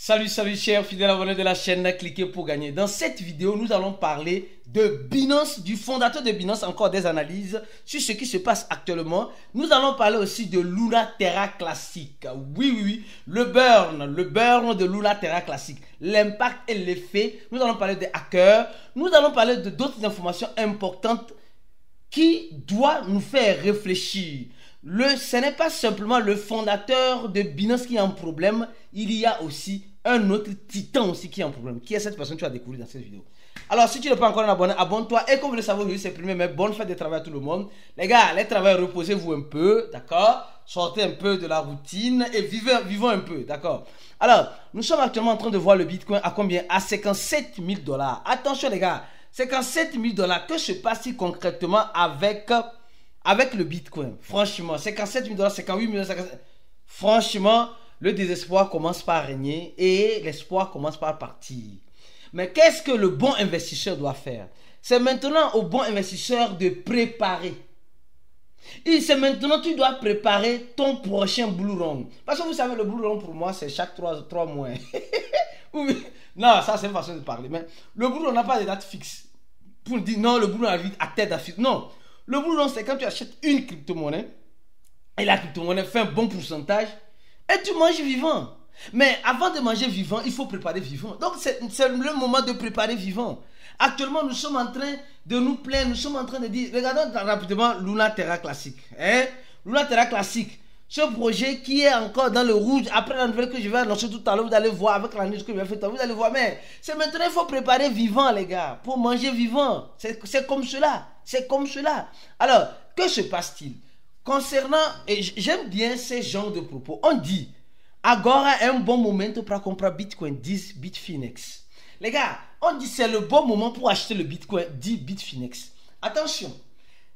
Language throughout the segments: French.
Salut chers fidèles abonnés de la chaîne, cliquez pour gagner. Dans cette vidéo, nous allons parler de Binance, du fondateur de Binance, encore des analyses sur ce qui se passe actuellement. Nous allons parler aussi de Luna Terra Classic. Oui, le burn de Luna Terra Classic, l'impact et l'effet. Nous allons parler des hackers. Nous allons parler de d'autres informations importantes qui doivent nous faire réfléchir. Ce n'est pas simplement le fondateur de Binance qui a un problème, il y a aussi un autre titan aussi qui a un problème. Qui est cette personne que tu vas découvrir dans cette vidéo? Alors si tu n'es pas encore un abonné, abonne-toi. Et comme vous le savez, aujourd'hui c'est le 1er mai, bonne fête de travail à tout le monde. Les gars, les travailleurs, reposez-vous un peu, d'accord? Sortez un peu de la routine et vivons un peu, d'accord? Alors, nous sommes actuellement en train de voir le Bitcoin à combien? À 57 000 $. Attention les gars, 57 000 $, que se passe-t-il concrètement avec le Bitcoin? Franchement, 57 000 $, 58 000 $, franchement, le désespoir commence par régner et l'espoir commence par partir. Mais qu'est-ce que le bon investisseur doit faire? C'est maintenant au bon investisseur de préparer. Et c'est maintenant que tu dois préparer ton prochain Blue Run. Parce que vous savez, le Blue Run pour moi, c'est chaque 3 mois. Non, ça c'est une façon de parler. Mais le Blue Run n'a pas de date fixe. Pour dire non, le Blue Run a tête d'affiche. Non. Le Blue Run, c'est quand tu achètes une crypto-monnaie et la crypto-monnaie fait un bon pourcentage et tu manges vivant. Mais avant de manger vivant, il faut préparer vivant. Donc c'est le moment de préparer vivant. Actuellement, nous sommes en train de nous plaindre, nous sommes en train de dire, regardons rapidement Luna Terra Classic. Luna Terra Classic, ce projet qui est encore dans le rouge, après la nouvelle que je vais annoncer tout à l'heure, vous allez voir avec la news que je vais faire, vous allez voir, mais c'est maintenant, il faut préparer vivant les gars, pour manger vivant. C'est comme cela, c'est comme cela. Alors, que se passe-t-il? Concernant, et j'aime bien ces genres de propos, on dit, agora est un bon moment pour comprar Bitcoin, 10 Bitfinex. Les gars, on dit c'est le bon moment pour acheter le Bitcoin, 10 Bitfinex. Attention,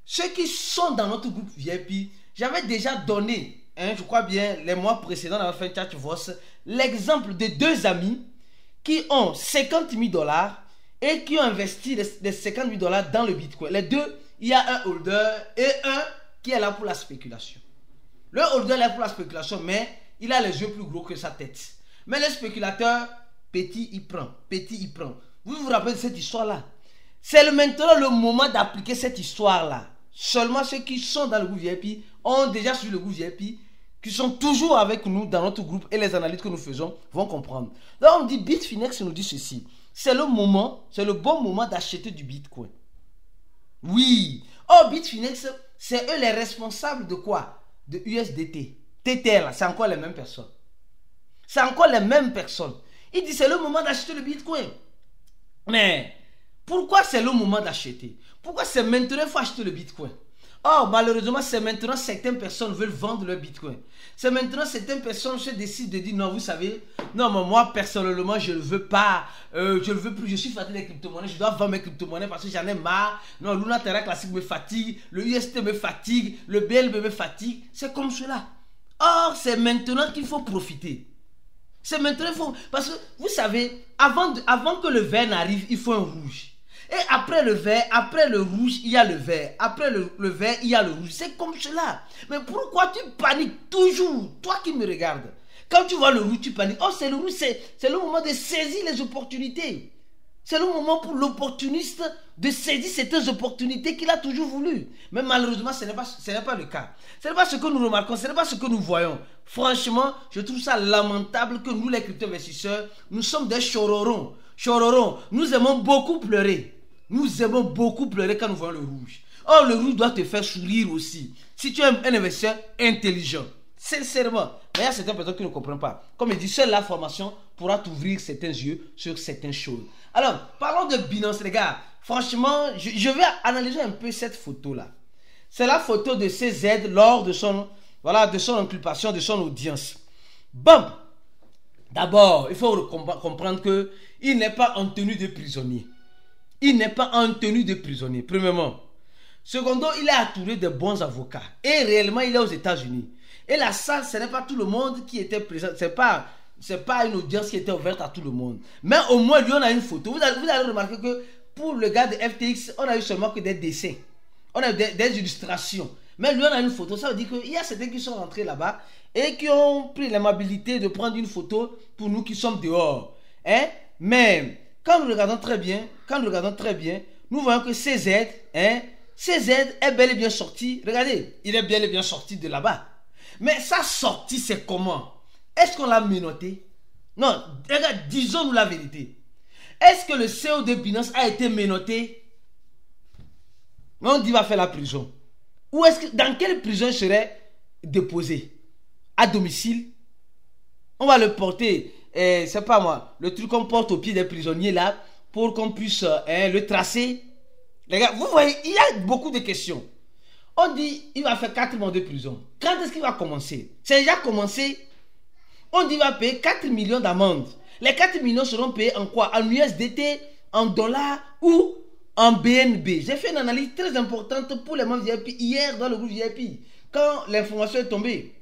ceux qui sont dans notre groupe VIP, j'avais déjà donné, je crois bien, les mois précédents, dans la fin de chat, l'exemple de deux amis qui ont 50 000 $ et qui ont investi les 50 000 $ dans le Bitcoin. Les deux, il y a un holder et un qui est là pour la spéculation. Le holder est là pour la spéculation, mais il a les yeux plus gros que sa tête. Mais le spéculateur, petit, il prend. Petit, il prend. Vous vous rappelez de cette histoire-là? C'est maintenant le moment d'appliquer cette histoire-là. Seulement ceux qui sont dans le groupe VIP ont déjà suivi le groupe VIP, qui sont toujours avec nous dans notre groupe et les analyses que nous faisons vont comprendre. Donc on dit, Bitfinex nous dit ceci. C'est le moment, c'est le bon moment d'acheter du Bitcoin. Oui. Oh, Bitfinex, c'est eux les responsables de quoi? De USDT. TTL, c'est encore les mêmes personnes. C'est encore les mêmes personnes. Il dit c'est le moment d'acheter le Bitcoin. Mais pourquoi c'est le moment d'acheter? Pourquoi c'est maintenant qu'il faut acheter le Bitcoin? Oh, malheureusement, c'est maintenant certaines personnes veulent vendre leur Bitcoin. C'est maintenant certaines personnes se décident de dire non, vous savez, non, mais moi personnellement, je ne le veux pas, je ne le veux plus, je suis fatigué des crypto-monnaies, je dois vendre mes crypto-monnaies parce que j'en ai marre. Non, Luna Terra Classic me fatigue, le UST me fatigue, le BLB me fatigue. C'est comme cela. Or, c'est maintenant qu'il faut profiter. C'est maintenant qu'il faut... Parce que, vous savez, avant que le vert n'arrive, il faut un rouge. Et après le vert, après le rouge, il y a le vert. Après le vert, il y a le rouge. C'est comme cela. Mais pourquoi tu paniques toujours? Toi qui me regardes. Quand tu vois le rouge, tu paniques. Oh, c'est le rouge, c'est le moment de saisir les opportunités. C'est le moment pour l'opportuniste de saisir certaines opportunités qu'il a toujours voulu. Mais malheureusement, ce n'est pas le cas. Ce n'est pas ce que nous remarquons, ce n'est pas ce que nous voyons. Franchement, je trouve ça lamentable que nous, les crypto-investisseurs, nous sommes des chororons. Chororons, nous aimons beaucoup pleurer. Nous aimons beaucoup pleurer quand nous voyons le rouge. Or, le rouge doit te faire sourire aussi. Si tu es un investisseur intelligent. Sincèrement. Mais il y a certaines personnes qui ne comprennent pas. Comme il dit, seule la formation pourra t'ouvrir certains yeux sur certaines choses. Alors, parlons de Binance, les gars. Franchement, je vais analyser un peu cette photo-là. C'est la photo de CZ lors de son inculpation, de son audience. Bon. D'abord, il faut comprendre qu'il n'est pas en tenue de prisonnier. Il n'est pas en tenue de prisonnier, premièrement. Secondo, il est entouré de bons avocats. Et réellement, il est aux États-Unis. Et la salle, ce n'est pas tout le monde qui était présent. Ce n'est pas une audience qui était ouverte à tout le monde. Mais au moins, lui, on a une photo. Vous allez remarquer que pour le gars de FTX, on a eu seulement que des dessins. On a eu des illustrations. Mais lui, on a une photo. Ça veut dire qu'il y a certains qui sont rentrés là-bas et qui ont pris l'amabilité de prendre une photo pour nous qui sommes dehors. Hein? Mais quand nous regardons très bien, nous voyons que CZ, CZ est bel et bien sorti. Regardez, il est bel et bien sorti de là-bas. Mais sa sortie, c'est comment? Est-ce qu'on l'a menotté? Non, regarde, disons-nous la vérité. Est-ce que le CEO de Binance a été menotté? On dit qu'il va faire la prison. Ou est-ce que dans quelle prison il serait déposé? À domicile? On va le porter, c'est pas moi, le truc qu'on porte au pied des prisonniers là, pour qu'on puisse le tracer. Les gars, vous voyez, il y a beaucoup de questions. On dit il va faire 4 mois de prison. Quand est-ce qu'il va commencer? C'est déjà commencé. On dit qu'il va payer 4 millions d'amende. Les 4 millions seront payés en quoi? En USDT, en dollars ou en BNB. J'ai fait une analyse très importante pour les membres VIP hier dans le groupe VIP. Quand l'information est tombée.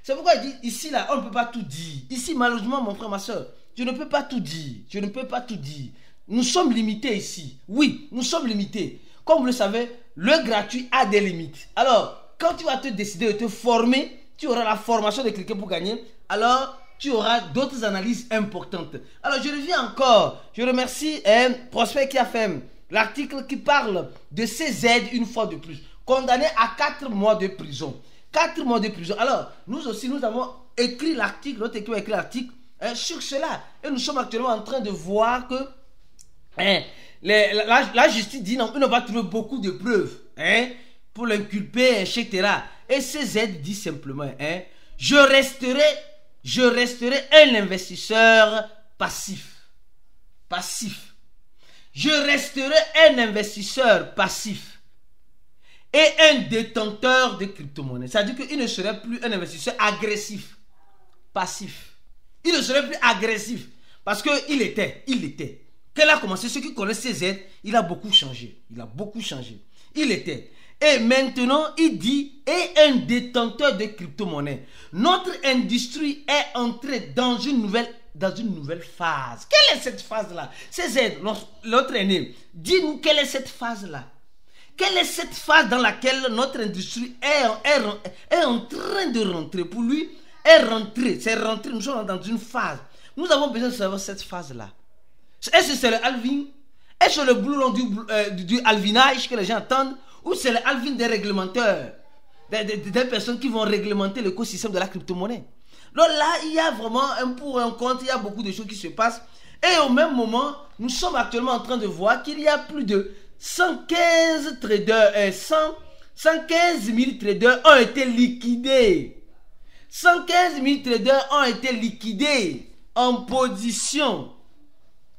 C'est pourquoi je dis ici là, on ne peut pas tout dire. Ici, malheureusement, mon frère, ma soeur, je ne peux pas tout dire. Je ne peux pas tout dire. Nous sommes limités ici. Oui, nous sommes limités. Comme vous le savez, le gratuit a des limites. Alors, quand tu vas te décider de te former, tu auras la formation de cliquer pour gagner. Alors, tu auras d'autres analyses importantes. Alors, je reviens encore. Je remercie Prosper qui a fait l'article qui parle de CZ une fois de plus. Condamné à 4 mois de prison. 4 mois de prison. Alors, nous aussi, nous avons écrit l'article, notre équipe a écrit l'article sur cela. Et nous sommes actuellement en train de voir que la justice dit non, il ne va trouver beaucoup de preuves pour l'inculper, etc. Et CZ dit simplement, je resterai un investisseur passif. Passif. Je resterai un investisseur passif et un détenteur de crypto-monnaies. C'est-à-dire qu'il ne serait plus un investisseur agressif. Passif. Il ne serait plus agressif. Parce qu'il était. Quand il a commencé, ceux qui connaissent CZ, il a beaucoup changé. Il était. Et maintenant, il dit, et un détenteur de crypto-monnaies. Notre industrie est entrée dans une nouvelle phase. Quelle est cette phase-là? CZ, l'autre aîné, dis-nous quelle est cette phase-là. Quelle est cette phase dans laquelle notre industrie est en train de rentrer? Pour lui, c'est rentré. Nous sommes dans une phase. Nous avons besoin de savoir cette phase-là. Est-ce que c'est le halving? Est-ce que c'est le blue long du halvinage que les gens attendent? Ou c'est le halving des réglementeurs? Des personnes qui vont réglementer l'écosystème de la crypto-monnaie. Donc là, il y a vraiment un pour et un contre. Il y a beaucoup de choses qui se passent. Et au même moment, nous sommes actuellement en train de voir qu'il y a plus de 115 traders, 115 000 traders ont été liquidés. 115 000 traders ont été liquidés en position.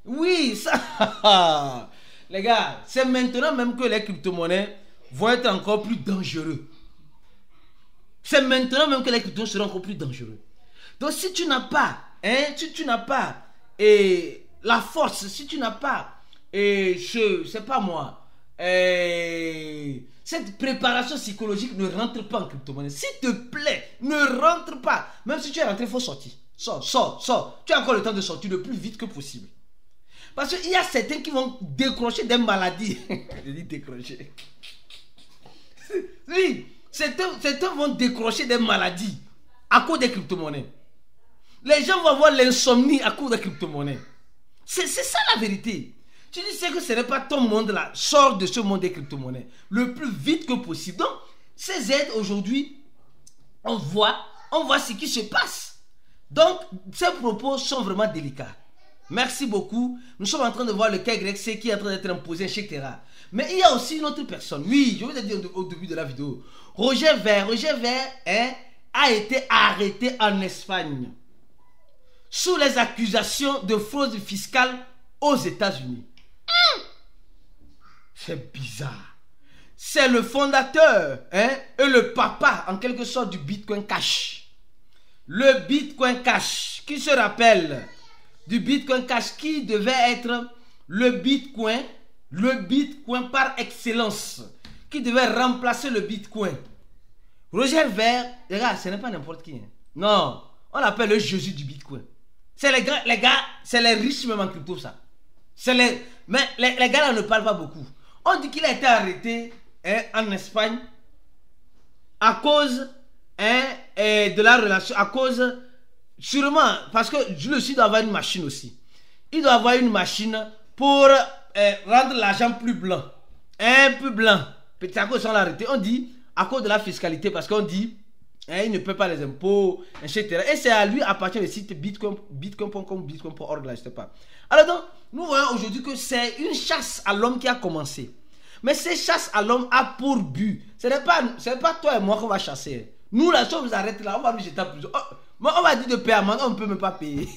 Oui, ça. Les gars, c'est maintenant même que les crypto-monnaies vont être encore plus dangereux. C'est maintenant même que les crypto seront encore plus dangereux. Donc si tu n'as pas, la force, si tu n'as pas, c'est pas moi, cette préparation psychologique, ne rentre pas en crypto-monnaie. S'il te plaît, ne rentre pas. Même si tu es rentré, il faut sortir. Sors. Tu as encore le temps de sortir le plus vite que possible. Parce qu'il y a certains qui vont décrocher des maladies. Je dis décrocher. Oui, certains vont décrocher des maladies à cause des crypto-monnaies. Les gens vont avoir l'insomnie à cause des crypto-monnaies. C'est ça la vérité. Tu dis que ce n'est pas ton monde là. Sors de ce monde des crypto-monnaies le plus vite que possible. Donc, ces aides aujourd'hui, on voit ce qui se passe. Donc, ces propos sont vraiment délicats. Merci beaucoup. Nous sommes en train de voir le KYC qui est en train d'être imposé, etc. Mais il y a aussi une autre personne. Oui, je vous ai dit au début de la vidéo. Roger Ver a été arrêté en Espagne sous les accusations de fraude fiscale aux États-Unis. C'est bizarre. C'est le fondateur et le papa en quelque sorte du Bitcoin Cash. Le Bitcoin Cash, qui se rappelle du Bitcoin Cash qui devait être le Bitcoin par excellence, qui devait remplacer le Bitcoin. Roger Ver, regarde, ce n'est pas n'importe qui. Non, on l'appelle le Jésus du Bitcoin. C'est les gars, c'est les riches même en crypto ça. Mais les gars là ne parlent pas beaucoup. On dit qu'il a été arrêté en Espagne à cause de la relation à cause, sûrement, parce que Jules aussi doit avoir une machine aussi. Il doit avoir une machine pour rendre l'argent plus blanc. Un peu blanc. Peut-être à cause de son arrêté. On dit à cause de la fiscalité, parce qu'on dit il ne paie pas les impôts, etc. Et c'est à lui appartient le site bitcoin.com, bitcoin.org, là, je ne sais pas. Alors donc, nous voyons aujourd'hui que c'est une chasse à l'homme qui a commencé. Mais cette chasse à l'homme a pour but. Ce n'est pas toi et moi qu'on va chasser. Nous, là, si on nous arrête là, on va nous jeter en prison. On va dire de payer amende, on ne peut même pas payer.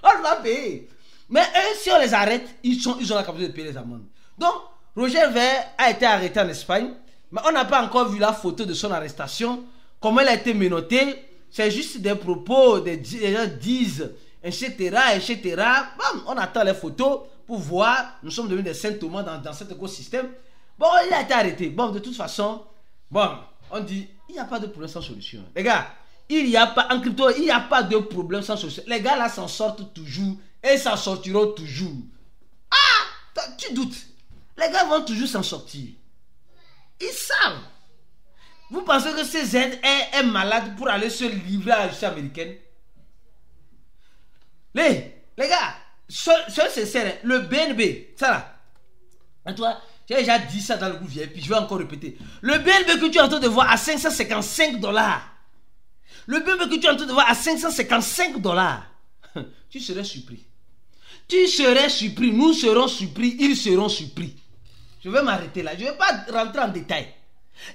On va payer. Mais eux, si on les arrête, ils ont la capacité de payer les amendes. Donc, Roger Ver a été arrêté en Espagne. Mais on n'a pas encore vu la photo de son arrestation. Comment elle a été menottée. C'est juste des propos, des gens disent, etc., etc. Bon, on attend les photos pour voir. Nous sommes devenus des saint Thomas dans cet écosystème. Bon, il a été arrêté. Bon, de toute façon, bon, on dit, il n'y a pas de problème sans solution. Les gars, il n'y a pas, en crypto, il n'y a pas de problème sans solution. Les gars là s'en sortent toujours et s'en sortiront toujours. Ah, tu doutes. Les gars vont toujours s'en sortir. Ils savent. Vous pensez que CZ est malade pour aller se livrer à la justice américaine? Les gars, c'est sincère, le BNB, ça là. Et toi, j'ai déjà dit ça dans le groupe VIP, je vais encore répéter. Le BNB que tu es en train de voir à $555. Le BNB que tu es en train de voir à $555. Tu serais surpris. Tu serais surpris, nous serons surpris, ils seront surpris. Je vais m'arrêter là, je ne vais pas rentrer en détail.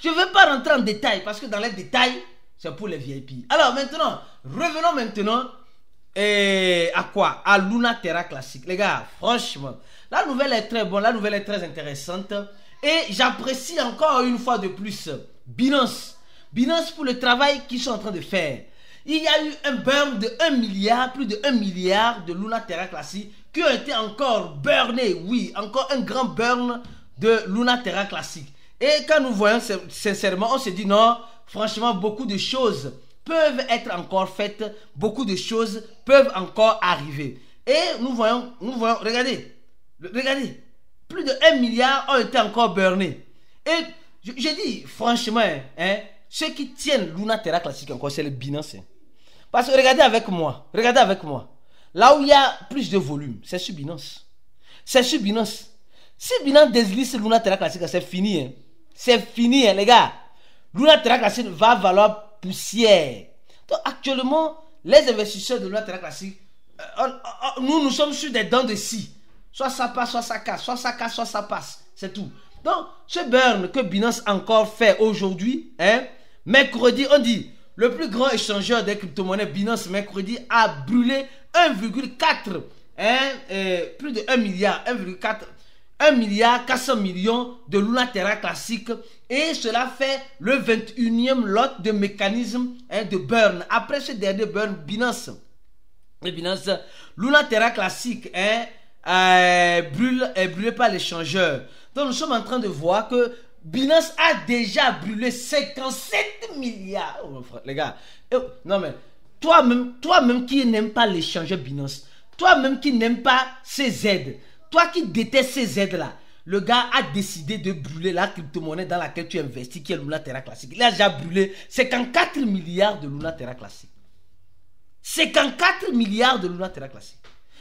Je ne vais pas rentrer en détail parce que dans les détails, c'est pour les VIP. Alors maintenant, revenons maintenant à quoi? À Luna Terra Classic. Les gars, franchement, la nouvelle est très bonne, la nouvelle est très intéressante. Et j'apprécie encore une fois de plus Binance. Binance pour le travail qu'ils sont en train de faire. Il y a eu un burn de 1 milliard, plus de 1 milliard de Luna Terra Classic qui ont été encore burnés. Oui, encore un grand burn de Luna Terra Classic. Et quand nous voyons sincèrement, on se dit non, franchement, beaucoup de choses peuvent être encore faites, beaucoup de choses peuvent encore arriver. Et nous voyons, regardez, plus de 1 milliard ont été encore burnés. Et je dis, franchement, ceux qui tiennent Luna Terra Classic encore, c'est le Binance. Parce que regardez avec moi, là où il y a plus de volume, c'est sur Binance. C'est sur Binance. Si Binance déslisse Luna Terra Classic, c'est fini. C'est fini, les gars. Luna Terra Classic va valoir poussière. Donc actuellement, les investisseurs de Luna Terra Classic, nous sommes sur des dents de scie. Soit ça passe, soit ça casse, soit ça casse, soit ça passe. C'est tout. Donc, ce burn que Binance encore fait aujourd'hui, mercredi, on dit, le plus grand échangeur des crypto-monnaies, Binance, mercredi, a brûlé 1,4, plus de 1 milliard, 1 milliard 400 millions de Luna Terra Classic, et cela fait le 21e lot de mécanisme de burn. Après ce dernier burn, Binance, Luna Terra Classic est brûlé par l'échangeur. Donc nous sommes en train de voir que Binance a déjà brûlé 57 milliards. Oh, frère, les gars, non mais toi-même qui n'aime pas l'échangeur Binance, toi-même qui n'aime pas CZ, toi qui détestes ces aides-là, le gars a décidé de brûler la crypto-monnaie dans laquelle tu investis, qui est Luna Terra Classic. Il a déjà brûlé 54 milliards de Luna Terra Classic. 54 milliards de Luna Terra Classic.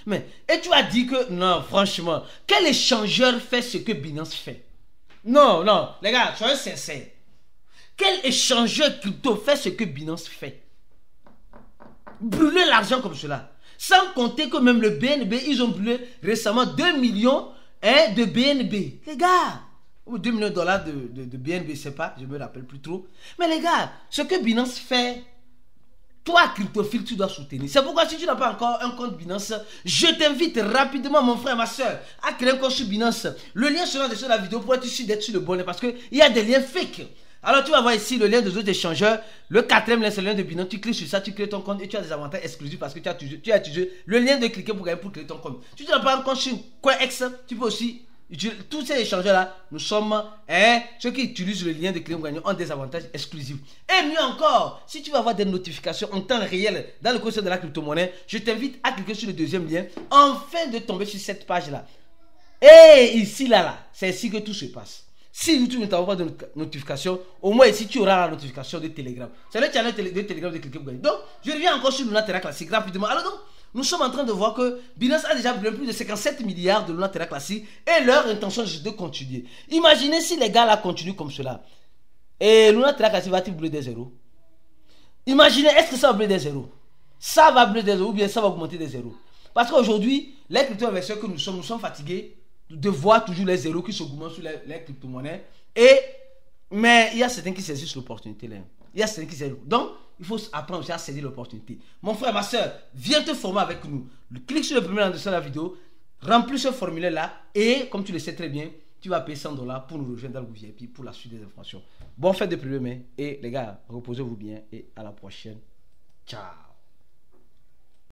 Mais, et tu as dit que, non, franchement, quel échangeur fait ce que Binance fait? Non, les gars, soyez sincères. Quel échangeur crypto fait ce que Binance fait? Brûler l'argent comme cela. Sans compter que même le BNB, ils ont brûlé récemment 2 millions de BNB. Les gars, 2 millions de dollars de BNB, je ne sais pas, je ne me rappelle plus trop. Mais les gars, ce que Binance fait, toi, cryptophile, tu dois soutenir. C'est pourquoi si tu n'as pas encore un compte Binance, je t'invite rapidement, mon frère, ma soeur, à créer un compte sur Binance. Le lien sera dessus la vidéo pour être sûr d'être sur le bon, parce qu'il y a des liens fake. Alors tu vas voir ici le lien des autres échangeurs. Le 4e lien, c'est le lien de Binance. Tu cliques sur ça, tu crées ton compte et tu as des avantages exclusifs parce que tu as utilisé le lien de cliquer pour créer ton compte. Si tu n'as pas un compte sur CoinEx, tu peux aussi utiliser tous ces échangeurs-là. Nous sommes ceux qui utilisent le lien de cliquer pour gagner ont des avantages exclusifs. Et mieux encore, si tu vas avoir des notifications en temps réel dans le cours de la crypto-monnaie, je t'invite à cliquer sur le 2e lien afin de tomber sur cette page-là. Et ici, là, c'est ici que tout se passe. Si YouTube ne t'envoie pas de notification, au moins ici tu auras la notification de Telegram. C'est le channel de Telegram de Cliquez pour gagner. Donc, je reviens encore sur Luna Terra Classic rapidement. Alors donc, nous sommes en train de voir que Binance a déjà plus de 57 milliards de Luna Terra Classic et leur intention est de continuer. Imaginez si les gars là continuent comme cela. Et Luna Terra Classic va-t-il brûler des zéros? Imaginez, est-ce que ça va brûler des zéros? Ça va brûler des zéros ou bien ça va augmenter des zéros? Parce qu'aujourd'hui, les crypto-investisseurs que nous sommes fatigués de voir toujours les zéros qui s'augmentent sur les crypto-monnaies. Mais il y a certains qui saisissent l'opportunité. Il y a certains qui saisissent. Donc, il faut apprendre aussi à saisir l'opportunité. Mon frère, ma soeur, viens te former avec nous. Clique sur le premier lien de la vidéo, remplis ce formulaire-là et, comme tu le sais très bien, tu vas payer $100 pour nous rejoindre dans le VIP pour la suite des informations. Bon fête de 1er mai et les gars, reposez-vous bien et à la prochaine. Ciao.